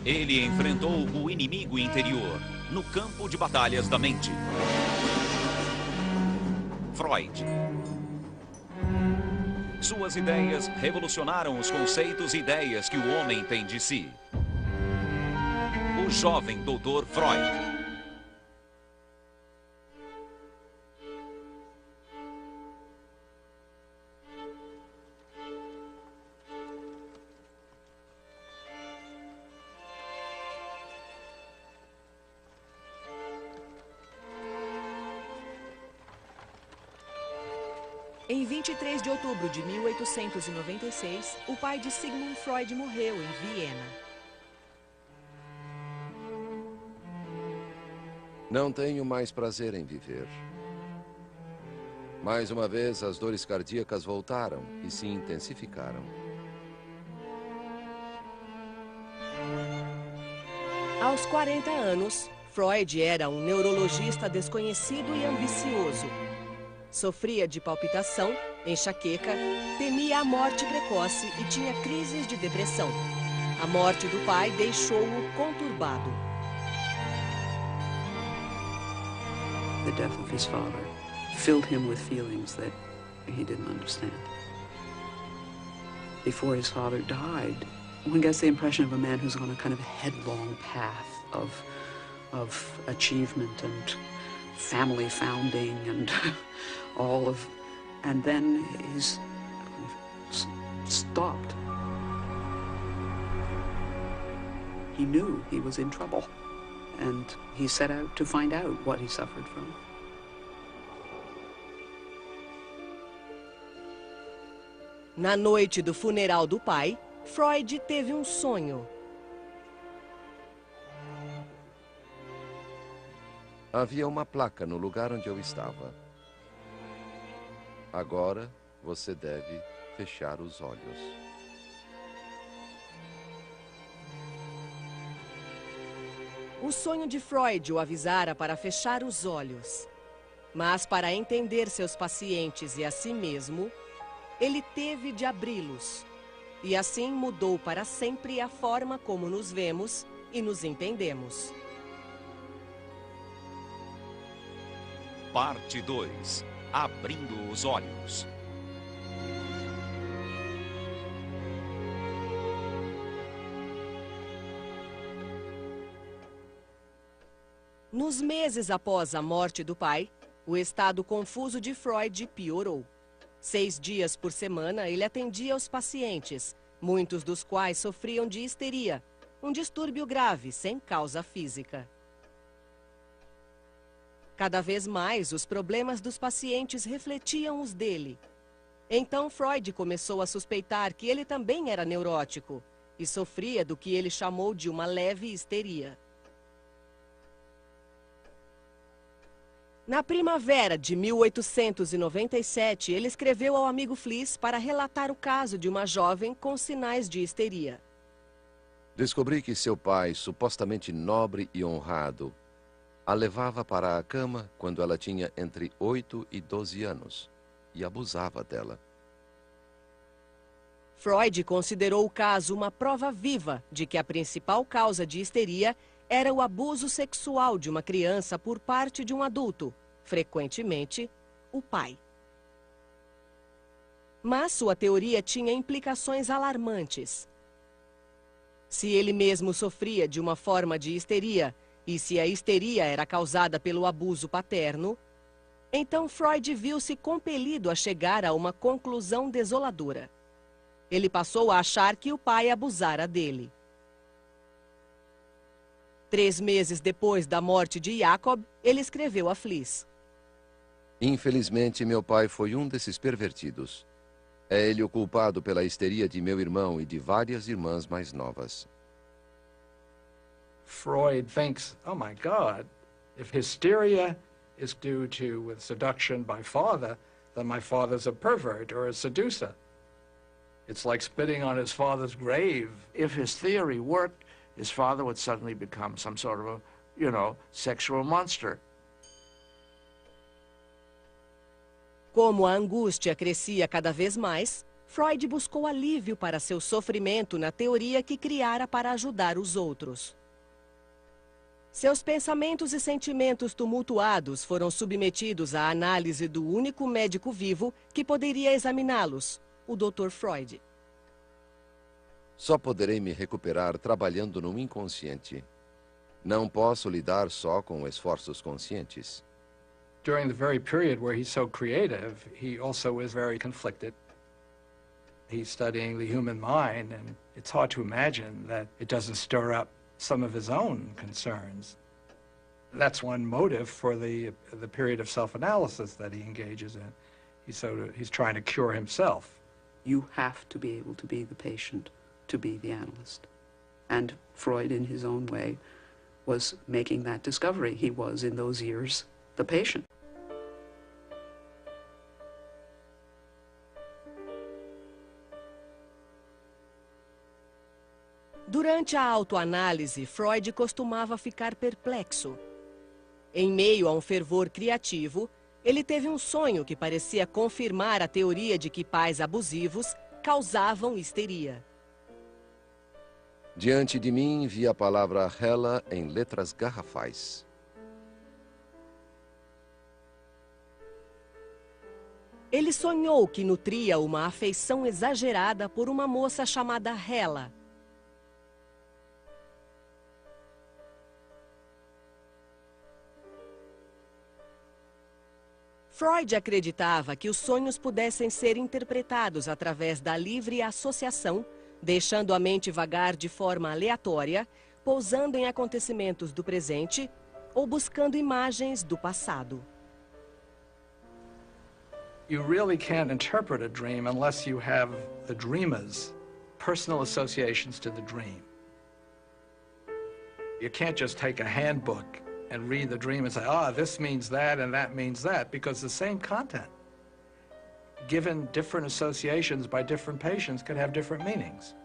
Ele enfrentou o inimigo interior no campo de batalhas da mente. Freud. Suas ideias revolucionaram os conceitos e ideias que o homem tem de si. O jovem Dr. Freud. Em 23 de outubro de 1896, o pai de Sigmund Freud morreu em Viena. Não tenho mais prazer em viver. Mais uma vez, as dores cardíacas voltaram e se intensificaram. Aos 40 anos, Freud era um neurologista desconhecido e ambicioso. Sofria de palpitação, enxaqueca, temia a morte precoce e tinha crises de depressão. A morte do pai deixou-o conturbado. The death of his father filled him with feelings that he didn't understand. Before his father died, one gets the impression of a man who's on a kind of headlong path of achievement and family founding and all of, and then he's stopped. He knew he was in trouble, and he set out to find out what he suffered from. Na noite do funeral do pai, Freud teve um sonho. Havia uma placa no lugar onde eu estava. Agora você deve fechar os olhos. O sonho de Freud o avisara para fechar os olhos. Mas para entender seus pacientes e a si mesmo, ele teve de abri-los. E assim mudou para sempre a forma como nos vemos e nos entendemos. Parte 2. Abrindo os olhos. Nos meses após a morte do pai, o estado confuso de Freud piorou. 6 dias por semana ele atendia os pacientes, muitos dos quais sofriam de histeria, um distúrbio grave sem causa física. Cada vez mais, os problemas dos pacientes refletiam os dele. Então, Freud começou a suspeitar que ele também era neurótico e sofria do que ele chamou de uma leve histeria. Na primavera de 1897, ele escreveu ao amigo Fliess para relatar o caso de uma jovem com sinais de histeria. Descobri que seu pai, supostamente nobre e honrado, a levava para a cama quando ela tinha entre 8 e 12 anos e abusava dela. Freud considerou o caso uma prova viva de que a principal causa de histeria era o abuso sexual de uma criança por parte de um adulto, frequentemente o pai. Mas sua teoria tinha implicações alarmantes. Se ele mesmo sofria de uma forma de histeria, e se a histeria era causada pelo abuso paterno, então Freud viu-se compelido a chegar a uma conclusão desoladora. Ele passou a achar que o pai abusara dele. 3 meses depois da morte de Jacob, ele escreveu a Fliess: Infelizmente, meu pai foi um desses pervertidos. É ele o culpado pela histeria de meu irmão e de várias irmãs mais novas. Freud thinks, oh my God, if hysteria is due to seduction by father, then my father's a pervert or a seducer. It's like spitting on his father's grave. If his theory worked, his father would suddenly become some sort of a, sexual monster. Como a angústia crescia cada vez mais, Freud buscou alívio para seu sofrimento na teoria que criara para ajudar os outros. Seus pensamentos e sentimentos tumultuados foram submetidos à análise do único médico vivo que poderia examiná-los, o Dr. Freud. Só poderei me recuperar trabalhando no inconsciente. Não posso lidar só com esforços conscientes. During the very period where he's so creative, he also is very conflicted. He's studying the human mind, and it's hard to imagine that it doesn't stir up some of his own concerns. That's one motive for the period of self-analysis that he engages in. He's trying to cure himself. You have to be able to be the patient, to be the analyst. And Freud, in his own way, was making that discovery. He was, in those years, the patient. Durante a autoanálise, Freud costumava ficar perplexo. Em meio a um fervor criativo, ele teve um sonho que parecia confirmar a teoria de que pais abusivos causavam histeria. Diante de mim vi a palavra Hela em letras garrafais. Ele sonhou que nutria uma afeição exagerada por uma moça chamada Hela. Freud acreditava que os sonhos pudessem ser interpretados através da livre associação, deixando a mente vagar de forma aleatória, pousando em acontecimentos do presente ou buscando imagens do passado. You really can't interpret a dream unless you have the dreamer's personal associations to the dream. You can't just take a handbook and read the dream and say, this means that and that means that, because the same content, given different associations by different patients, could have different meanings.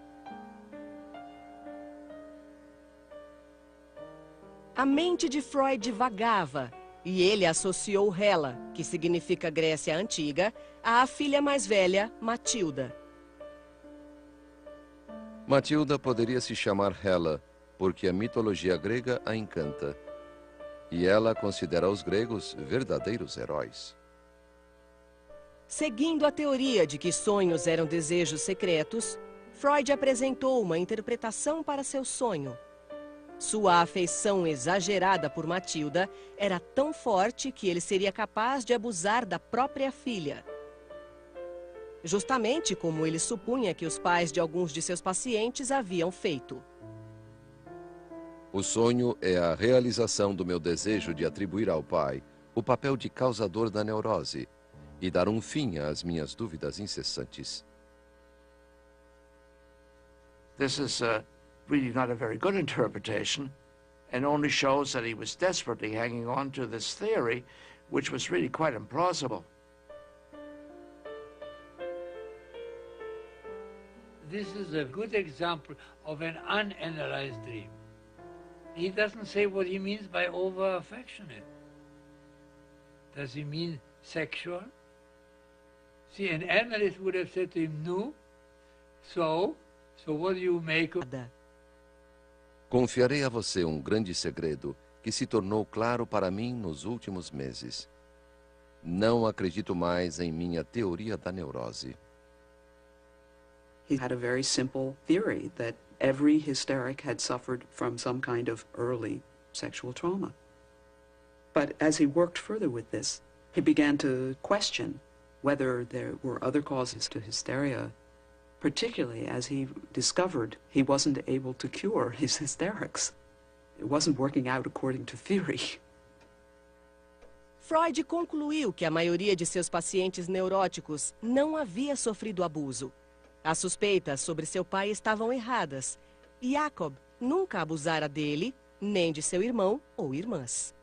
A mente de Freud vagava, e ele associou Hela, que significa Grécia Antiga, à filha mais velha, Matilda. Matilda poderia se chamar Hela, porque a mitologia grega a encanta. E ela considera os gregos verdadeiros heróis. Seguindo a teoria de que sonhos eram desejos secretos, Freud apresentou uma interpretação para seu sonho. Sua afeição exagerada por Matilda era tão forte que ele seria capaz de abusar da própria filha. Justamente como ele supunha que os pais de alguns de seus pacientes haviam feito. O sonho é a realização do meu desejo de atribuir ao pai o papel de causador da neurose e dar um fim às minhas dúvidas incessantes. This is really not a very good interpretation, and only shows that he was desperately hanging on to this theory, which was really quite implausible. This is a good example of an unanalyzed dream. He doesn't say what he means by over-affectionate. Does he mean sexual? See, an analyst would have said to him, no. So what do you make of... Confiarei a você um grande segredo que se tornou claro para mim nos últimos meses. Não acredito mais em minha teoria da neurose. He had a very simple theory that every hysteric had suffered from some kind of early sexual trauma. But as he worked further with this, he began to question whether there were other causes to hysteria, particularly as he discovered he wasn't able to cure his hysterics. It wasn't working out according to theory. Freud concluiu que a maioria de seus pacientes neuróticos não havia sofrido abuso. As suspeitas sobre seu pai estavam erradas. Jacob nunca abusara dele, nem de seu irmão ou irmãs.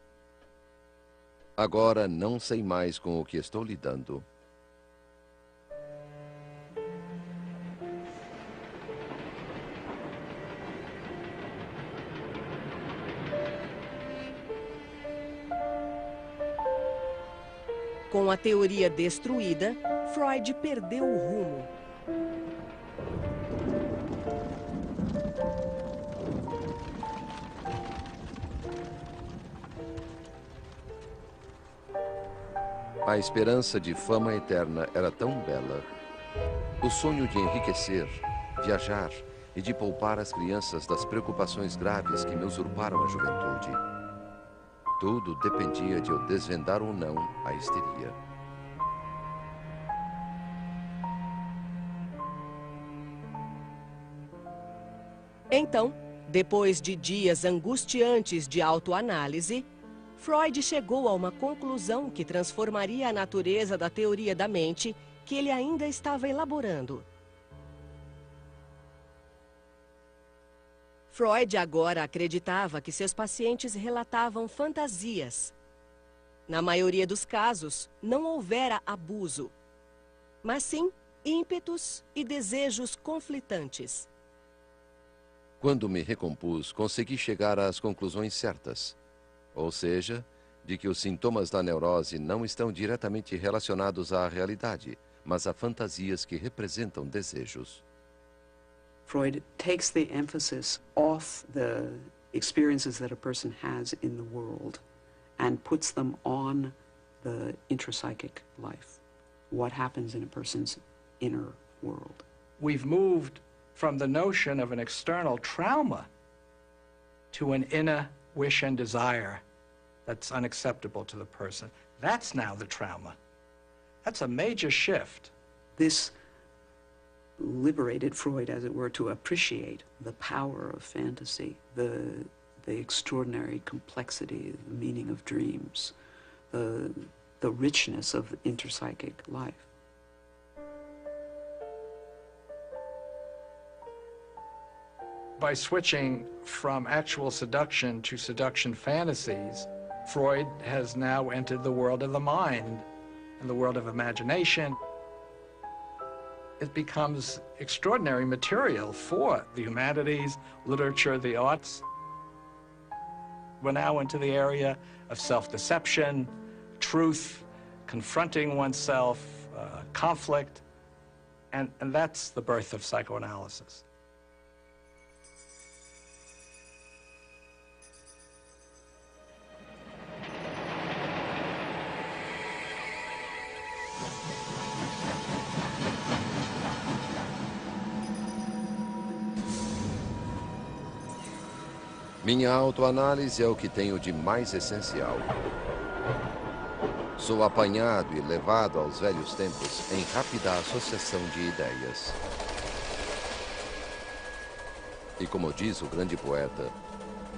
Agora não sei mais com o que estou lidando. Com a teoria destruída, Freud perdeu o rumo. A esperança de fama eterna era tão bela. O sonho de enriquecer, viajar e de poupar as crianças das preocupações graves que me usurparam a juventude. Tudo dependia de eu desvendar ou não a histeria. Então, depois de dias angustiantes de autoanálise, Freud chegou a uma conclusão que transformaria a natureza da teoria da mente que ele ainda estava elaborando. Freud agora acreditava que seus pacientes relatavam fantasias. Na maioria dos casos, não houvera abuso, mas sim ímpetos e desejos conflitantes. Quando me recompus, consegui chegar às conclusões certas. Ou seja, de que os sintomas da neurose não estão diretamente relacionados à realidade, mas a fantasias que representam desejos. Freud takes the emphasis off the experiences that a person has in the world and puts them on the intrapsychic life, what happens in a person's inner world. We've moved from the notion of an external trauma to an inner wish and desire that's unacceptable to the person. That's now the trauma. That's a major shift. This liberated Freud, as it were, to appreciate the power of fantasy, the extraordinary complexity, the meaning of dreams, the richness of interpsychic life. By switching from actual seduction to seduction fantasies, Freud has now entered the world of the mind and the world of imagination. It becomes extraordinary material for the humanities, literature, the arts. We're now into the area of self-deception, truth, confronting oneself, conflict, and that's the birth of psychoanalysis. Minha autoanálise é o que tenho de mais essencial. Sou apanhado e levado aos velhos tempos em rápida associação de ideias. E como diz o grande poeta,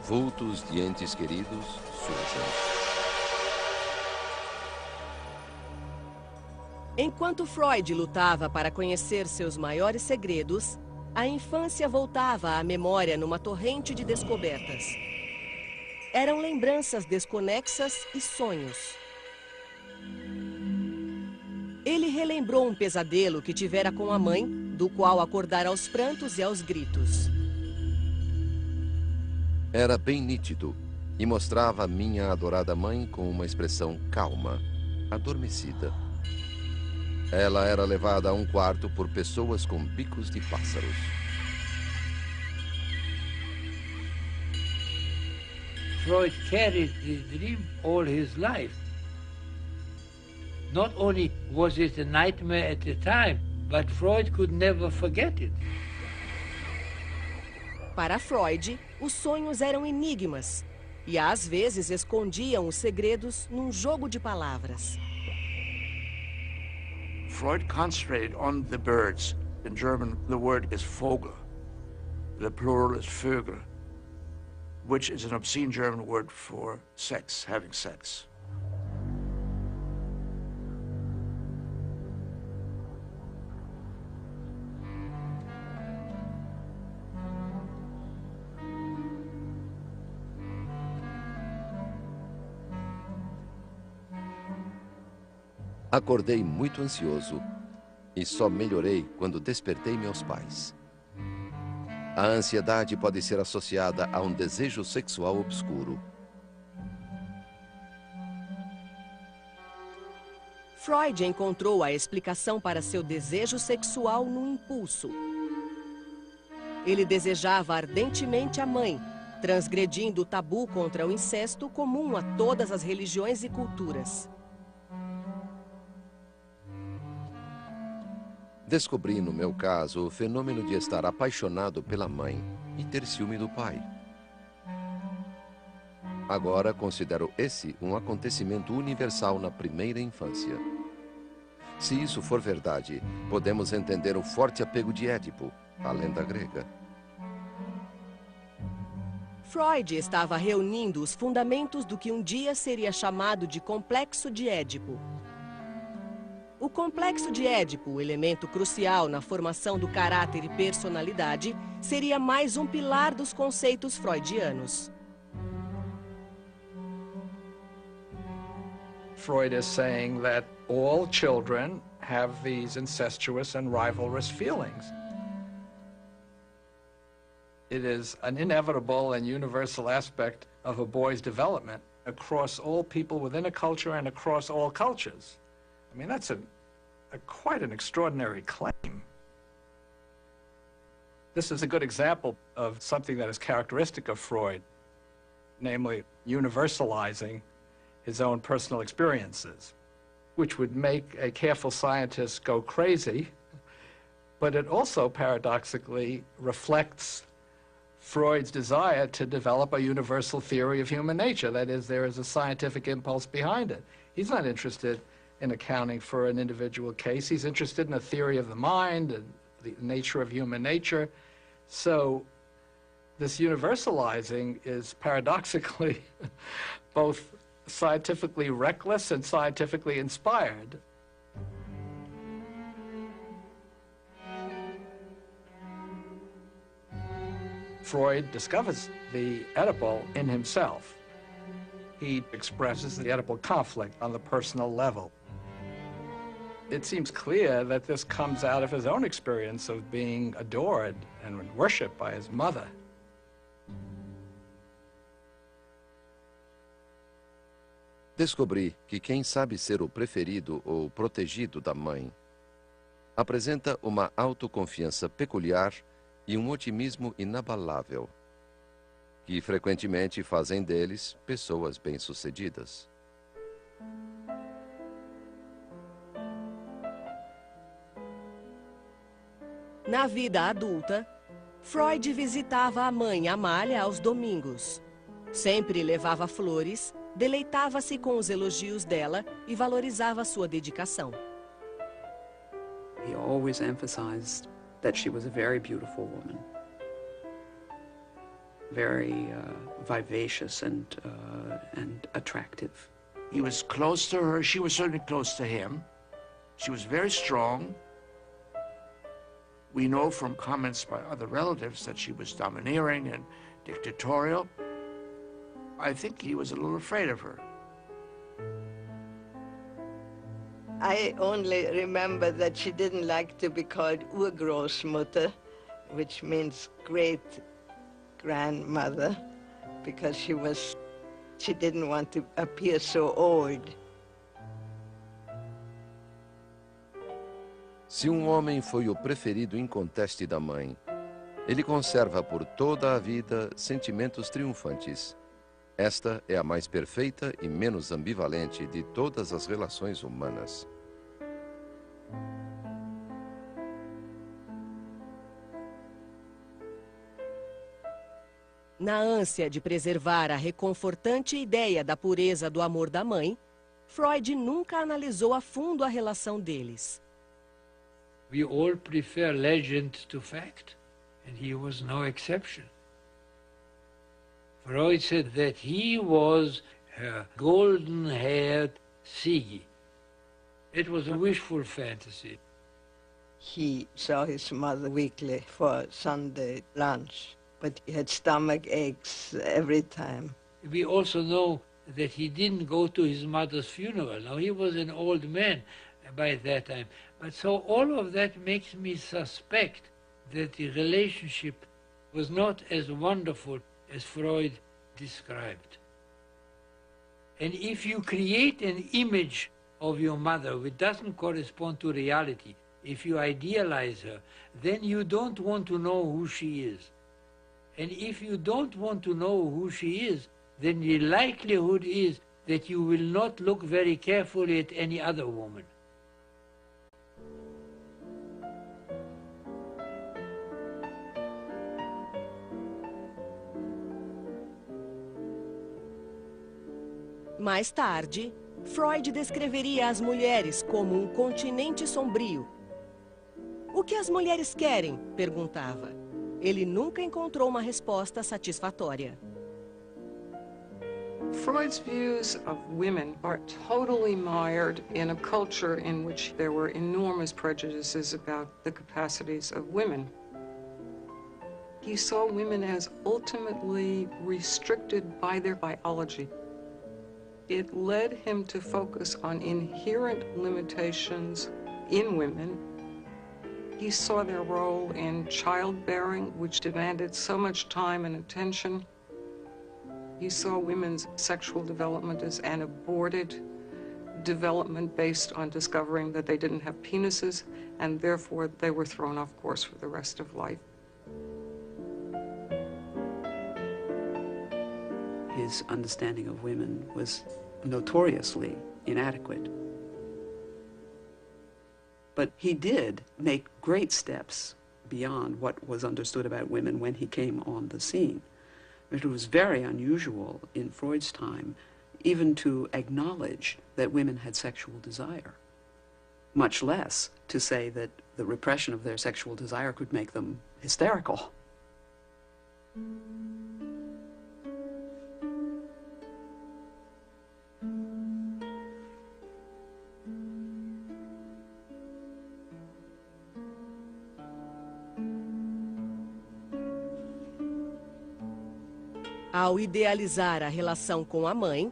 vultos de entes queridos surgem. Enquanto Freud lutava para conhecer seus maiores segredos, a infância voltava à memória numa torrente de descobertas. Eram lembranças desconexas e sonhos. Ele relembrou um pesadelo que tivera com a mãe, do qual acordara aos prantos e aos gritos. Era bem nítido e mostrava minha adorada mãe com uma expressão calma, adormecida. Ela era levada a um quarto por pessoas com bicos de pássaros. Freud carried this dream all his life. Not only was it a nightmare at the time, but Freud could never forget it. Para Freud, os sonhos eram enigmas e às vezes escondiam os segredos num jogo de palavras. Freud concentrated on the birds. In German, the word is Vogel. The plural is Vögel, which is an obscene German word for sex, having sex. Acordei muito ansioso e só melhorei quando despertei meus pais. A ansiedade pode ser associada a um desejo sexual obscuro. Freud encontrou a explicação para seu desejo sexual no impulso. Ele desejava ardentemente a mãe, transgredindo o tabu contra o incesto comum a todas as religiões e culturas. Descobri, no meu caso, o fenômeno de estar apaixonado pela mãe e ter ciúme do pai. Agora considero esse um acontecimento universal na primeira infância. Se isso for verdade, podemos entender o forte apego de Édipo, a lenda grega. Freud estava reunindo os fundamentos do que um dia seria chamado de Complexo de Édipo. O Complexo de Édipo, o elemento crucial na formação do caráter e personalidade, seria mais um pilar dos conceitos freudianos. Freud is saying that all children have these incestuous and rivalrous feelings. It is an inevitable and universal aspect of a boy's development across all people within a culture and across all cultures. I mean, that's quite an extraordinary claim. This is a good example of something that is characteristic of Freud, namely universalizing his own personal experiences, which would make a careful scientist go crazy, but it also paradoxically reflects Freud's desire to develop a universal theory of human nature. That is, there is a scientific impulse behind it. He's not interested in accounting for an individual case. He's interested in a theory of the mind and the nature of human nature. So this universalizing is paradoxically both scientifically reckless and scientifically inspired. Freud discovers the Oedipal in himself. He expresses the Oedipal conflict on the personal level. It seems clear that this comes out of his own experience of being adored and worshipped by his mother. Descobri que quem sabe ser o preferido ou protegido da mãe apresenta uma autoconfiança peculiar e um otimismo inabalável, que frequentemente fazem deles pessoas bem-sucedidas. Na vida adulta, Freud visitava a mãe Amália aos domingos. Sempre levava flores, deleitava-se com os elogios dela e valorizava sua dedicação. He always emphasized that she was a very beautiful woman, very vivacious and attractive. He was close to her. She was certainly close to him. She was very strong. We know from comments by other relatives that she was domineering and dictatorial. I think he was a little afraid of her. I only remember that she didn't like to be called Urgroßmutter, which means great-grandmother, because she didn't want to appear so old. Se um homem foi o preferido inconteste da mãe, ele conserva por toda a vida sentimentos triunfantes. Esta é a mais perfeita e menos ambivalente de todas as relações humanas. Na ânsia de preservar a reconfortante ideia da pureza do amor da mãe, Freud nunca analisou a fundo a relação deles. We all prefer legend to fact, and he was no exception. Freud said that he was her golden-haired Sigi. It was a wishful fantasy. He saw his mother weekly for Sunday lunch, but he had stomach aches every time. We also know that he didn't go to his mother's funeral. Now, he was an old man by that time. But so all of that makes me suspect that the relationship was not as wonderful as Freud described. And if you create an image of your mother which doesn't correspond to reality, if you idealize her, then you don't want to know who she is. And if you don't want to know who she is, then the likelihood is that you will not look very carefully at any other woman. Mais tarde, Freud descreveria as mulheres como um continente sombrio. O que as mulheres querem? Perguntava. Ele nunca encontrou uma resposta satisfatória. Freud's views of women are totally mired in a culture in which there were enormous prejudices about the capacities of women. He saw women as ultimately restricted by their biology. It led him to focus on inherent limitations in women. He saw their role in childbearing, which demanded so much time and attention. He saw women's sexual development as an aborted development based on discovering that they didn't have penises, and therefore they were thrown off course for the rest of life. His understanding of women was notoriously inadequate. But he did make great steps beyond what was understood about women when he came on the scene. It was very unusual in Freud's time even to acknowledge that women had sexual desire, much less to say that the repression of their sexual desire could make them hysterical. Ao idealizar a relação com a mãe,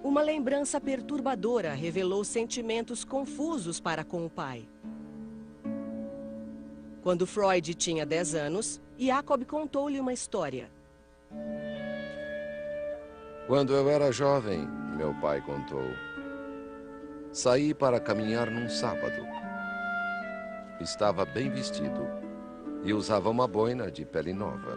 uma lembrança perturbadora revelou sentimentos confusos para com o pai. Quando Freud tinha 10 anos, Jacob contou-lhe uma história. Quando eu era jovem, meu pai contou, saí para caminhar num sábado. Estava bem vestido e usava uma boina de pele nova.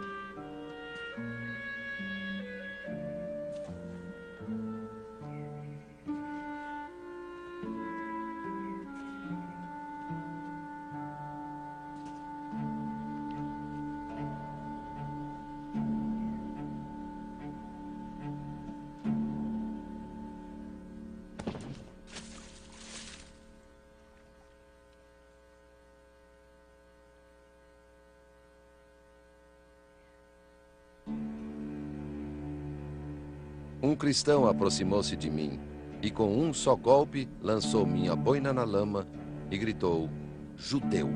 Um cristão aproximou-se de mim e com um só golpe lançou minha boina na lama e gritou, judeu.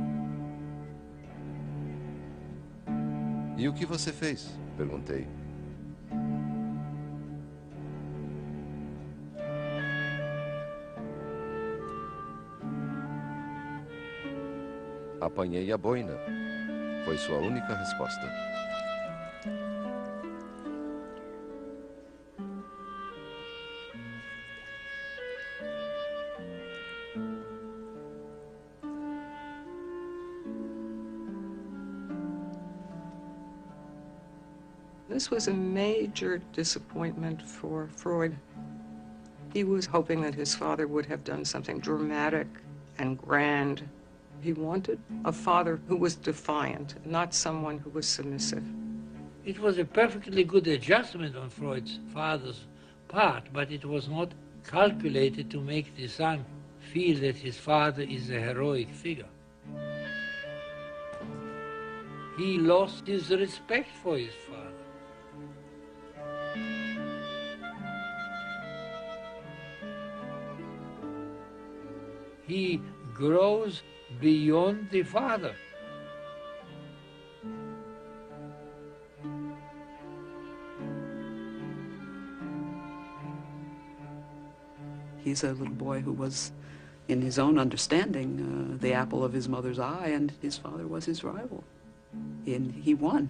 E o que você fez? Perguntei. Apanhei a boina. Foi sua única resposta. This was a major disappointment for Freud. He was hoping that his father would have done something dramatic and grand. He wanted a father who was defiant, not someone who was submissive. It was a perfectly good adjustment on Freud's father's part, but it was not calculated to make the son feel that his father is a heroic figure. He lost his respect for his father. He grows beyond the father. He's a little boy who was, in his own understanding, the apple of his mother's eye, and his father was his rival. And he won.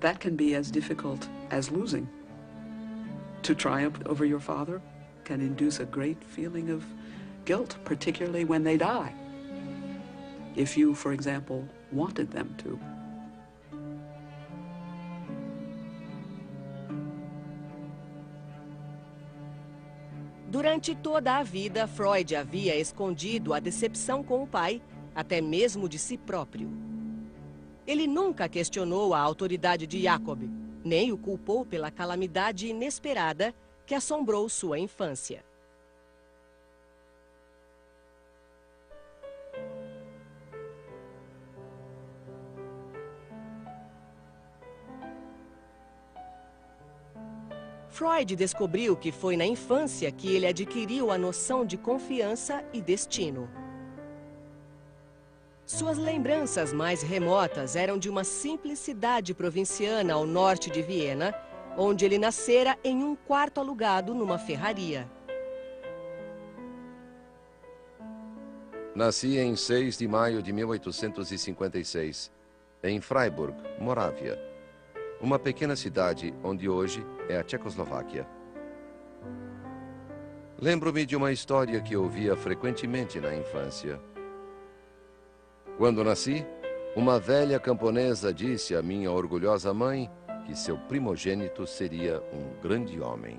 That can be as difficult as losing. To triumph over your father can induce a great feeling of guilt, particularly when they die. If you, for example, wanted them to. Durante toda a vida, Freud havia escondido a decepção com o pai, até mesmo de si próprio. Ele nunca questionou a autoridade de Jacob, nem o culpou pela calamidade inesperada que assombrou sua infância. Freud descobriu que foi na infância que ele adquiriu a noção de confiança e destino. Suas lembranças mais remotas eram de uma simples cidade provinciana ao norte de Viena, onde ele nascera em um quarto alugado numa ferraria. Nasci em 6 de maio de 1856, em Freiburg, Morávia, uma pequena cidade onde hoje é a Tchecoslováquia. Lembro-me de uma história que ouvia frequentemente na infância. Quando nasci, uma velha camponesa disse à minha orgulhosa mãe que seu primogênito seria um grande homem.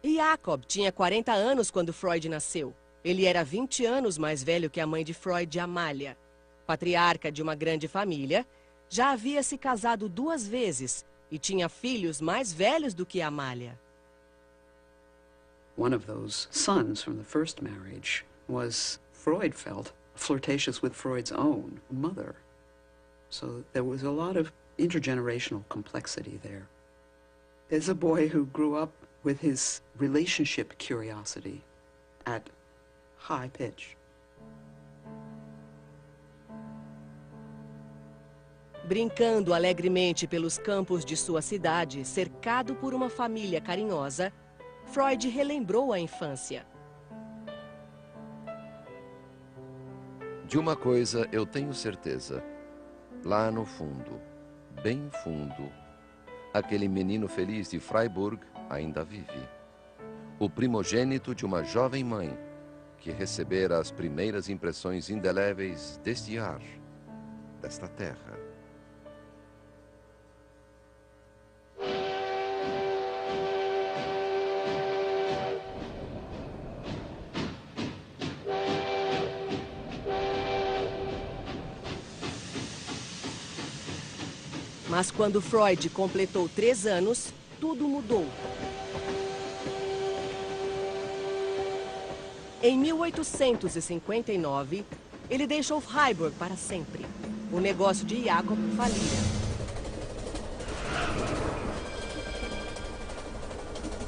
Jacob tinha 40 anos quando Freud nasceu. Ele era 20 anos mais velho que a mãe de Freud, Amália. Patriarca de uma grande família, já havia se casado 2 vezes e tinha filhos mais velhos do que Amália. One of those sons from the first marriage was, Freud felt, flirtatious with Freud's own mother. So there was a lot of intergenerational complexity there. There's a boy who grew up with his relationship curiosity at high pitch. Brincando alegremente pelos campos de sua cidade, cercado por uma família carinhosa, Freud relembrou a infância. De uma coisa eu tenho certeza. Lá no fundo, bem fundo, aquele menino feliz de Freiburg ainda vive. O primogênito de uma jovem mãe que recebera as primeiras impressões indeléveis deste ar, desta terra. Mas quando Freud completou 3 anos, tudo mudou. Em 1859, ele deixou Freiburg para sempre. O negócio de Jacob falira.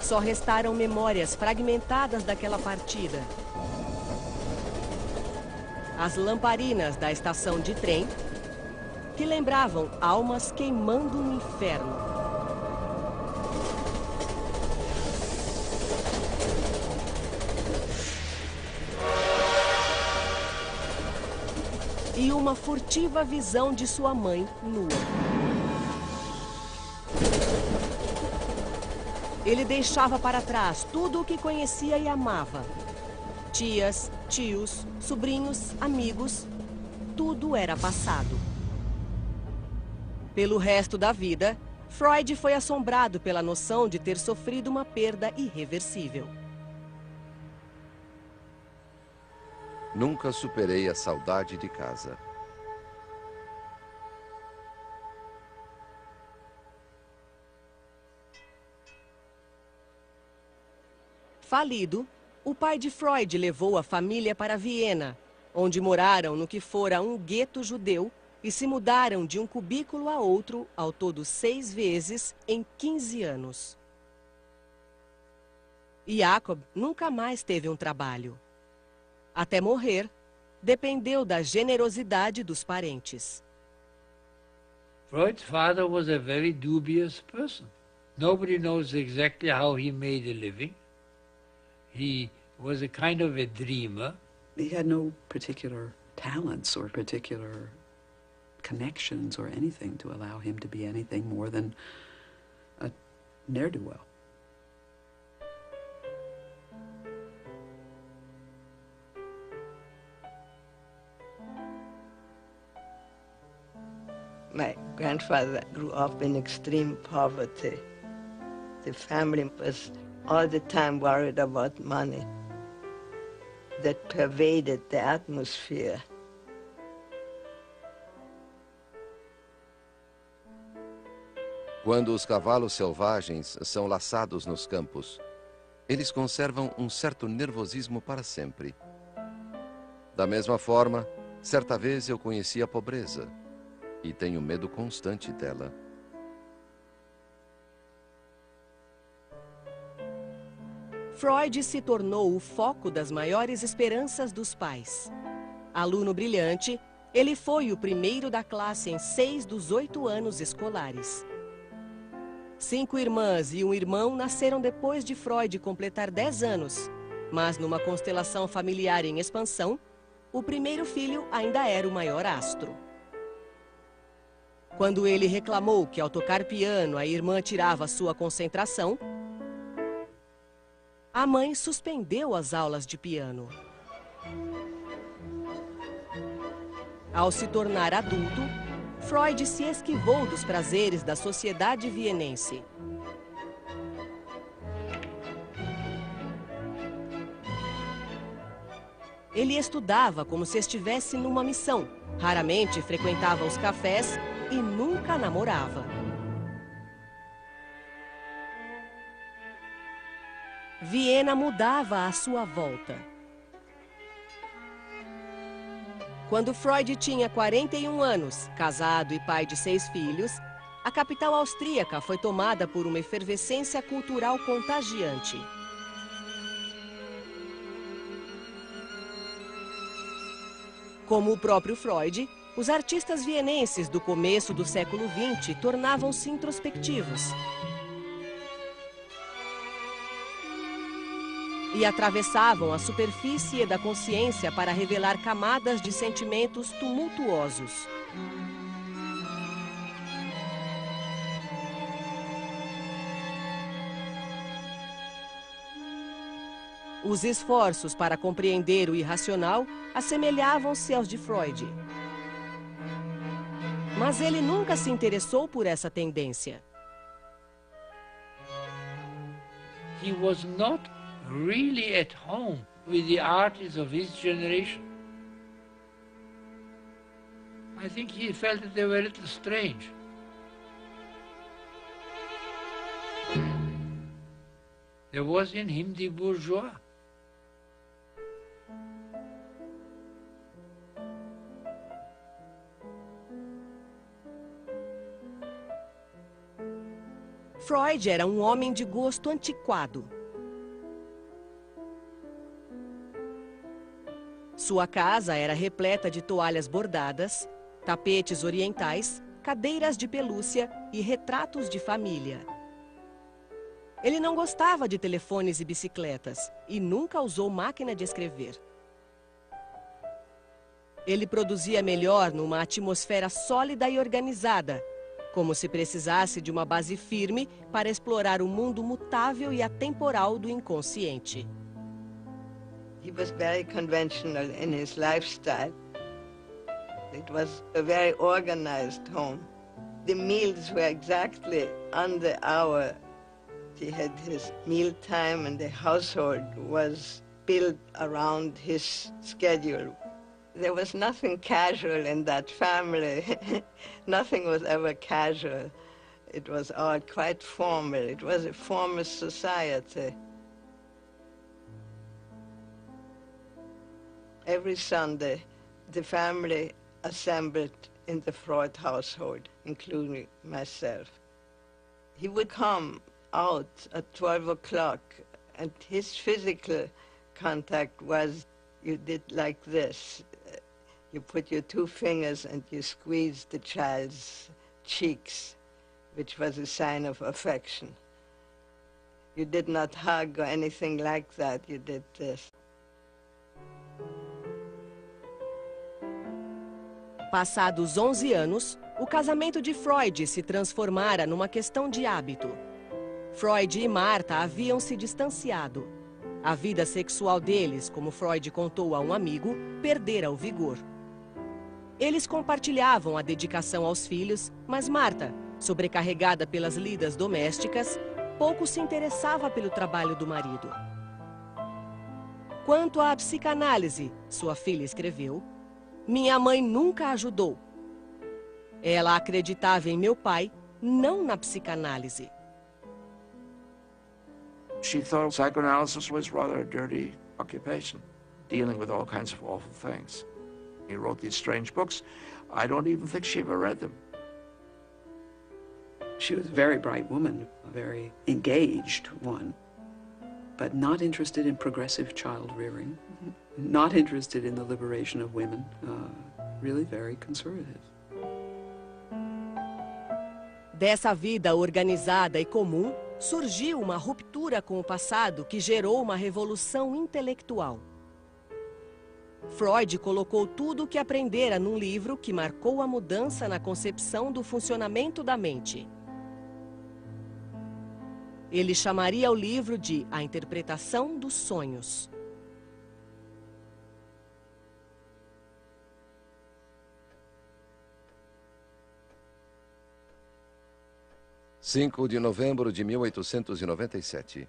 Só restaram memórias fragmentadas daquela partida. As lamparinas da estação de trem, que lembravam almas queimando no inferno. E uma furtiva visão de sua mãe nua. Ele deixava para trás tudo o que conhecia e amava. Tias, tios, sobrinhos, amigos, tudo era passado. Pelo resto da vida, Freud foi assombrado pela noção de ter sofrido uma perda irreversível. Nunca superei a saudade de casa. Falido, o pai de Freud levou a família para Viena, onde moraram no que fora um gueto judeu e se mudaram de um cubículo a outro, ao todo 6 vezes, em 15 anos. Jacob nunca mais teve um trabalho. Até morrer, dependeu da generosidade dos parentes. Freud's father was a very dubious person. Nobody knows exactly how he made a living. He was a kind of a dreamer. He had no particular talents or particular connections or anything to allow him to be anything more than a ne'er-do-well. My grandfather grew up in extreme poverty. The family was all the time worried about money. That pervaded the atmosphere. Quando os cavalos selvagens são laçados nos campos, eles conservam um certo nervosismo para sempre. Da mesma forma, certa vez eu conheci a pobreza e tenho medo constante dela. Freud se tornou o foco das maiores esperanças dos pais. Aluno brilhante, ele foi o primeiro da classe em 6 dos 8 anos escolares. 5 irmãs e um irmão nasceram depois de Freud completar 10 anos, mas numa constelação familiar em expansão, o primeiro filho ainda era o maior astro. Quando ele reclamou que ao tocar piano a irmã tirava sua concentração, a mãe suspendeu as aulas de piano. Ao se tornar adulto, Freud se esquivou dos prazeres da sociedade vienense. Ele estudava como se estivesse numa missão, raramente frequentava os cafés e nunca namorava. Viena mudava à sua volta. Quando Freud tinha 41 anos, casado e pai de 6 filhos, a capital austríaca foi tomada por uma efervescência cultural contagiante. Como o próprio Freud, os artistas vienenses do começo do século XX tornavam-se introspectivos e atravessavam a superfície da consciência para revelar camadas de sentimentos tumultuosos. Os esforços para compreender o irracional assemelhavam-se aos de Freud. Mas ele nunca se interessou por essa tendência. He was not really at home with the artists of his generation. I think he felt that they were a little strange. There was in him the bourgeois. Freud era um homem de gosto antiquado. Sua casa era repleta de toalhas bordadas, tapetes orientais, cadeiras de pelúcia e retratos de família. Ele não gostava de telefones e bicicletas e nunca usou máquina de escrever. Ele produzia melhor numa atmosfera sólida e organizada, como se precisasse de uma base firme para explorar o mundo mutável e atemporal do inconsciente. He was very conventional in his lifestyle. It was a very organized home. The meals were exactly on the hour. He had his meal time and the household was built around his schedule. There was nothing casual in that family. Nothing was ever casual. It was all quite formal. It was a formal society. Every Sunday, the family assembled in the Freud household, including myself. He would come out at 12 o'clock, and his physical contact was, you did like this. You put your 2 fingers and you squeeze the child's cheeks, which was a sign of affection. You did not hug or anything like that. You did this. Passados 11 anos, o casamento de Freud se transformara numa questão de hábito. Freud e Martha haviam se distanciado. A vida sexual deles, como Freud contou a um amigo, perdera o vigor. Eles compartilhavam a dedicação aos filhos, mas Martha, sobrecarregada pelas lidas domésticas, pouco se interessava pelo trabalho do marido. Quanto à psicanálise, sua filha escreveu, minha mãe nunca ajudou. Ela acreditava em meu pai não na psicanálise. She thought psychoanalysis was rather a dirty occupation, dealing with all kinds of awful things. He wrote these strange books. I don't even think she ever read them. She was a very bright woman, a very engaged one, but not interested in progressive child rearing, not interested in the liberation of women, really very conservative. Dessa vida organizada e comum, surgiu uma ruptura com o passado que gerou uma revolução intelectual. Freud colocou tudo o que aprendera num livro que marcou a mudança na concepção do funcionamento da mente. Ele chamaria o livro de A Interpretação dos Sonhos. (5 de novembro de 1897).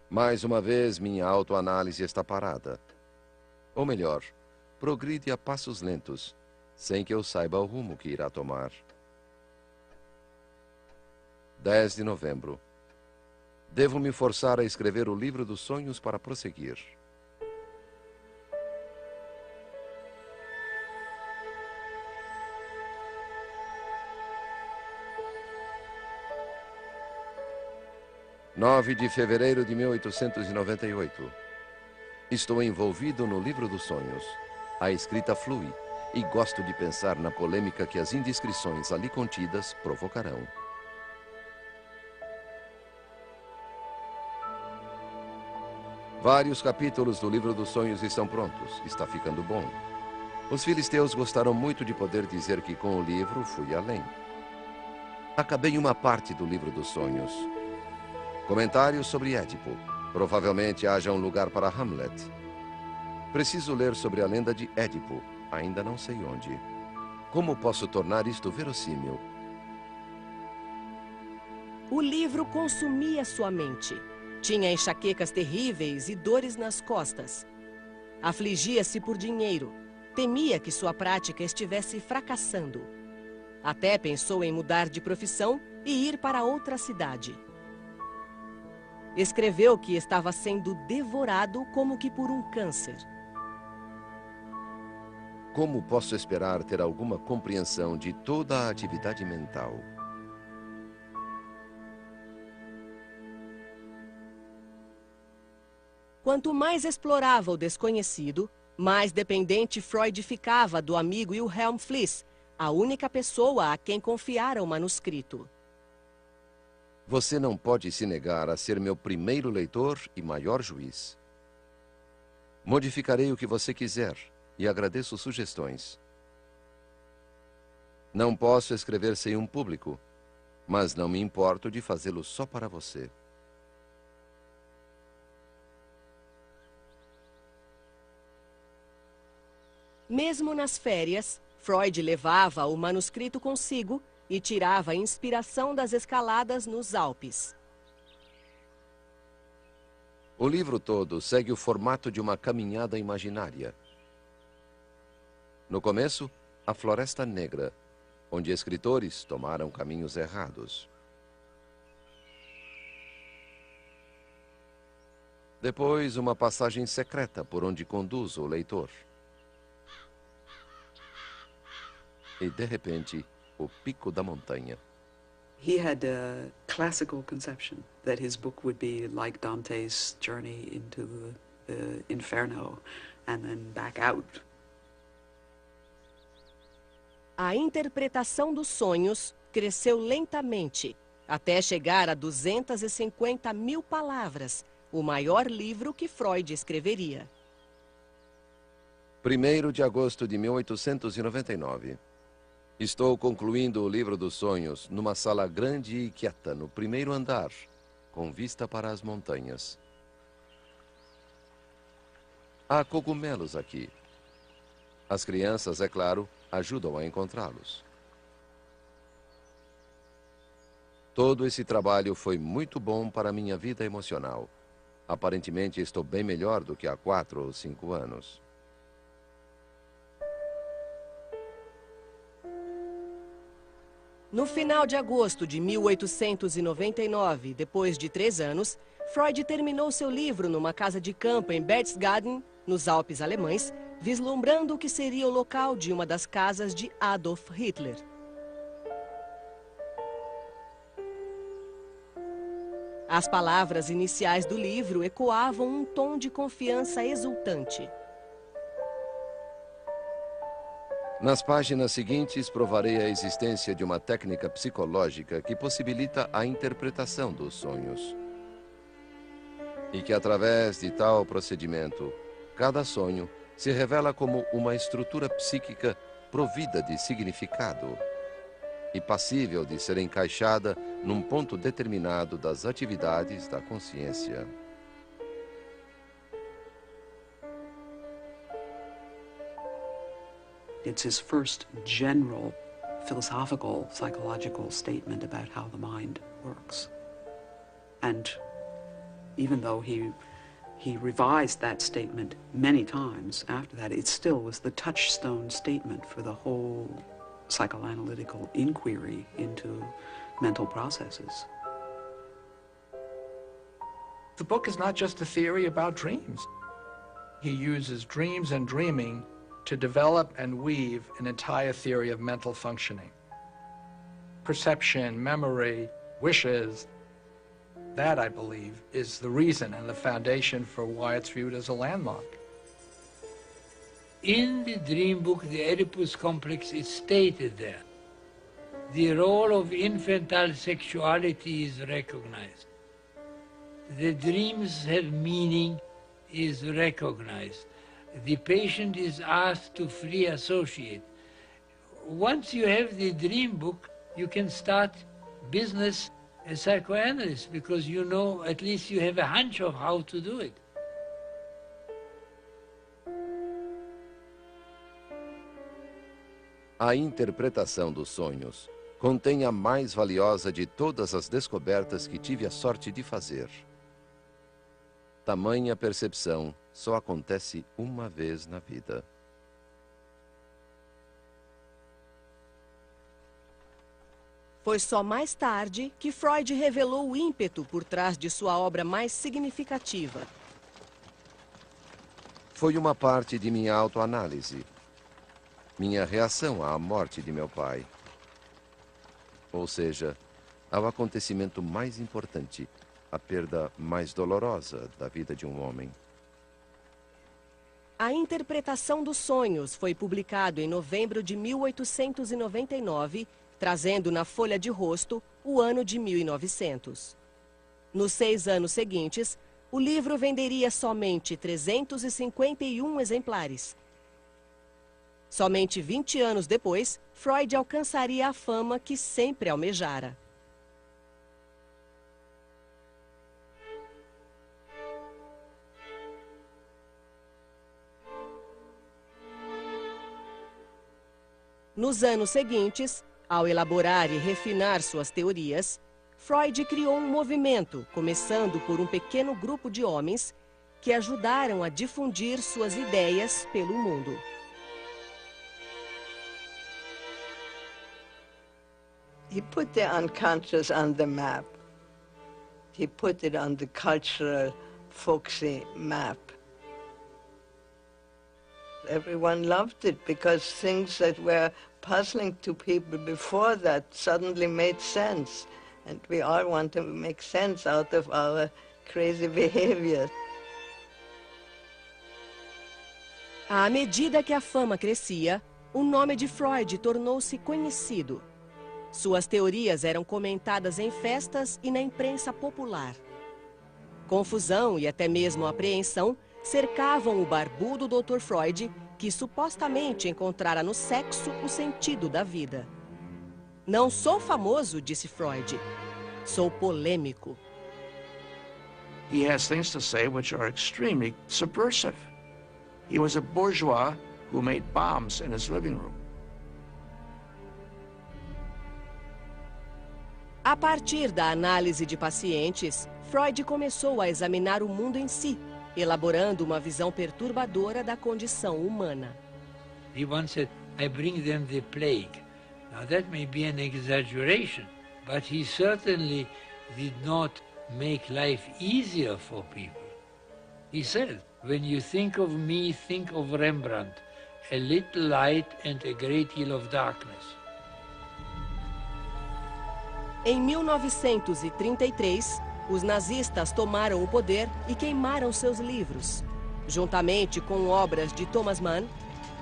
Mais uma vez, minha autoanálise está parada. Ou melhor, progride a passos lentos, sem que eu saiba o rumo que irá tomar. 10 de novembro. Devo me forçar a escrever o livro dos sonhos para prosseguir. (9 de fevereiro de 1898). Estou envolvido no livro dos sonhos. A escrita flui e gosto de pensar na polêmica que as indiscrições ali contidas provocarão. Vários capítulos do livro dos sonhos estão prontos. Está ficando bom. Os filisteus gostaram muito de poder dizer que com o livro fui além. Acabei uma parte do livro dos sonhos. Comentários sobre Édipo. Provavelmente haja um lugar para Hamlet. Preciso ler sobre a lenda de Édipo. Ainda não sei onde. Como posso tornar isto verossímil? O livro consumia sua mente. Tinha enxaquecas terríveis e dores nas costas. Afligia-se por dinheiro. Temia que sua prática estivesse fracassando. Até pensou em mudar de profissão e ir para outra cidade. Escreveu que estava sendo devorado como que por um câncer. Como posso esperar ter alguma compreensão de toda a atividade mental? Quanto mais explorava o desconhecido, mais dependente Freud ficava do amigo Wilhelm Fliess, a única pessoa a quem confiara o manuscrito. Você não pode se negar a ser meu primeiro leitor e maior juiz. Modificarei o que você quiser e agradeço sugestões. Não posso escrever sem um público, mas não me importo de fazê-lo só para você. Mesmo nas férias, Freud levava o manuscrito consigo e tirava inspiração das escaladas nos Alpes. O livro todo segue o formato de uma caminhada imaginária. No começo, a Floresta Negra, onde escritores tomaram caminhos errados. Depois, uma passagem secreta por onde conduz o leitor. E, de repente, o pico da montanha. He had a classical conception that his book would be like Dante's journey into the Inferno and then back out. A interpretação dos sonhos cresceu lentamente, até chegar a 250.000 palavras, o maior livro que Freud escreveria. 1º de agosto de 1899. Estou concluindo o livro dos sonhos numa sala grande e quieta no primeiro andar, com vista para as montanhas. Há cogumelos aqui. As crianças, é claro, ajudam a encontrá-los. Todo esse trabalho foi muito bom para minha vida emocional. Aparentemente estou bem melhor do que há 4 ou 5 anos. No final de agosto de 1899, depois de 3 anos, Freud terminou seu livro numa casa de campo em Berchtesgaden, nos Alpes alemães, vislumbrando o que seria o local de uma das casas de Adolf Hitler. As palavras iniciais do livro ecoavam um tom de confiança exultante. Nas páginas seguintes, provarei a existência de uma técnica psicológica que possibilita a interpretação dos sonhos. E que, através de tal procedimento, cada sonho se revela como uma estrutura psíquica provida de significado e passível de ser encaixada num ponto determinado das atividades da consciência. It's his first general philosophical, psychological statement about how the mind works. And even though he revised that statement many times after that, it still was the touchstone statement for the whole psychoanalytical inquiry into mental processes. The book is not just a theory about dreams. He uses dreams and dreaming to develop and weave an entire theory of mental functioning. Perception, memory, wishes, that, I believe, is the reason and the foundation for why it's viewed as a landmark. In the dream book, the Oedipus complex is stated there. The role of infantile sexuality is recognized. The dreams have meaning is recognized. The patient is asked to free associate. Once you have the dream book, you can start business as psychoanalyst because you know, at least you have a hunch of how to do it. A interpretação dos sonhos contém a mais valiosa de todas as descobertas que tive a sorte de fazer. Tamanha percepção só acontece uma vez na vida. Foi só mais tarde que Freud revelou o ímpeto por trás de sua obra mais significativa. Foi uma parte de minha autoanálise, minha reação à morte de meu pai. Ou seja, ao acontecimento mais importante, a perda mais dolorosa da vida de um homem. A Interpretação dos Sonhos foi publicado em novembro de 1899, trazendo na folha de rosto o ano de 1900. Nos 6 anos seguintes, o livro venderia somente 351 exemplares. Somente 20 anos depois, Freud alcançaria a fama que sempre almejara. Nos anos seguintes, ao elaborar e refinar suas teorias, Freud criou um movimento, começando por um pequeno grupo de homens que ajudaram a difundir suas ideias pelo mundo. He put the unconscious on the map. He put it on the cultural, folksy map. Everyone loved it because things that were puzzling to people before that suddenly made sense. And we all want to make sense out of our crazy behavior. À medida que a fama crescia, o nome de Freud tornou-se conhecido. Suas teorias eram comentadas em festas e na imprensa popular. Confusão e até mesmo apreensão cercavam o barbudo Dr. Freud, que supostamente encontrara no sexo o sentido da vida. Não sou famoso, disse Freud. Sou polêmico. He has things to say which are extremely subversive. He was a bourgeois who made bombs in his living room. A partir da análise de pacientes, Freud começou a examinar o mundo em si, elaborando uma visão perturbadora da condição humana. He once said, I bring them the plague Now that may be an exaggeration, but he certainly did not make life easier for people. He said, when you think of me, think of Rembrandt, a little light and a great deal of darkness. Em 1933, os nazistas tomaram o poder e queimaram seus livros, juntamente com obras de Thomas Mann,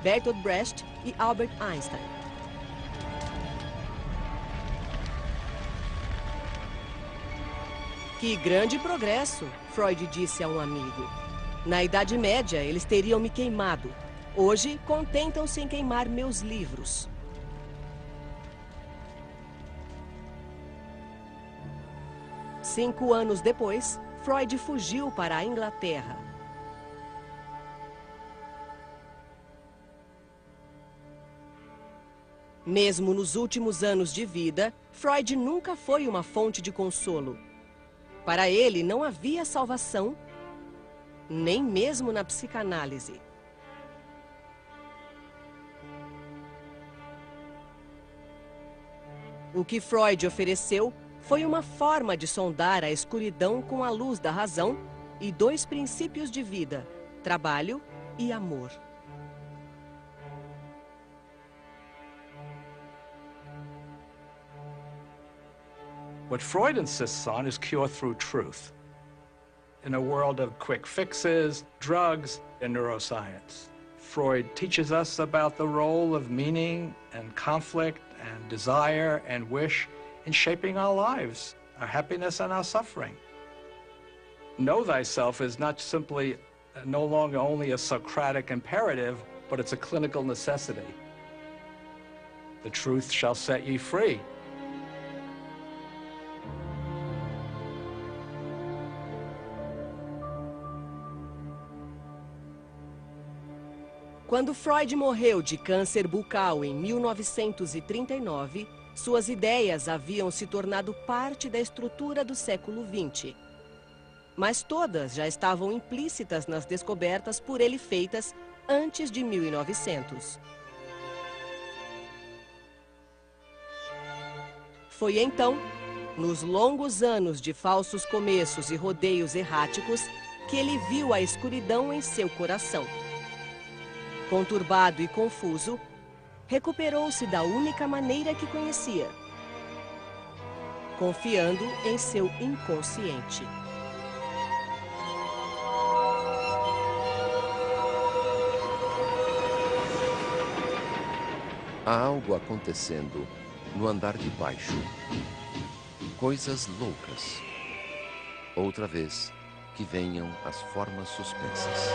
Bertolt Brecht e Albert Einstein. Que grande progresso, Freud disse a um amigo. Na Idade Média, eles teriam me queimado. Hoje, contentam-se em queimar meus livros. Cinco anos depois, Freud fugiu para a Inglaterra. Mesmo nos últimos anos de vida, Freud nunca foi uma fonte de consolo. Para ele, não havia salvação, nem mesmo na psicanálise. O que Freud ofereceu foi uma forma de sondar a escuridão com a luz da razão e dois princípios de vida, trabalho e amor. What Freud insists on is cure through truth. In a world of quick fixes, drugs, and neuroscience, Freud teaches us about the role of meaning and conflict and desire and wish in shaping our lives, our happiness and our suffering. Know thyself is not simply no longer only a Socratic imperative, but it's a clinical necessity. The truth shall set ye free. Quando Freud morreu de câncer bucal em 1939, suas ideias haviam se tornado parte da estrutura do século XX. Mas todas já estavam implícitas nas descobertas por ele feitas antes de 1900. Foi então, nos longos anos de falsos começos e rodeios erráticos, que ele viu a escuridão em seu coração. Conturbado e confuso, recuperou-se da única maneira que conhecia, confiando em seu inconsciente. Há algo acontecendo no andar de baixo. Coisas loucas. Outra vez, que venham as formas suspensas.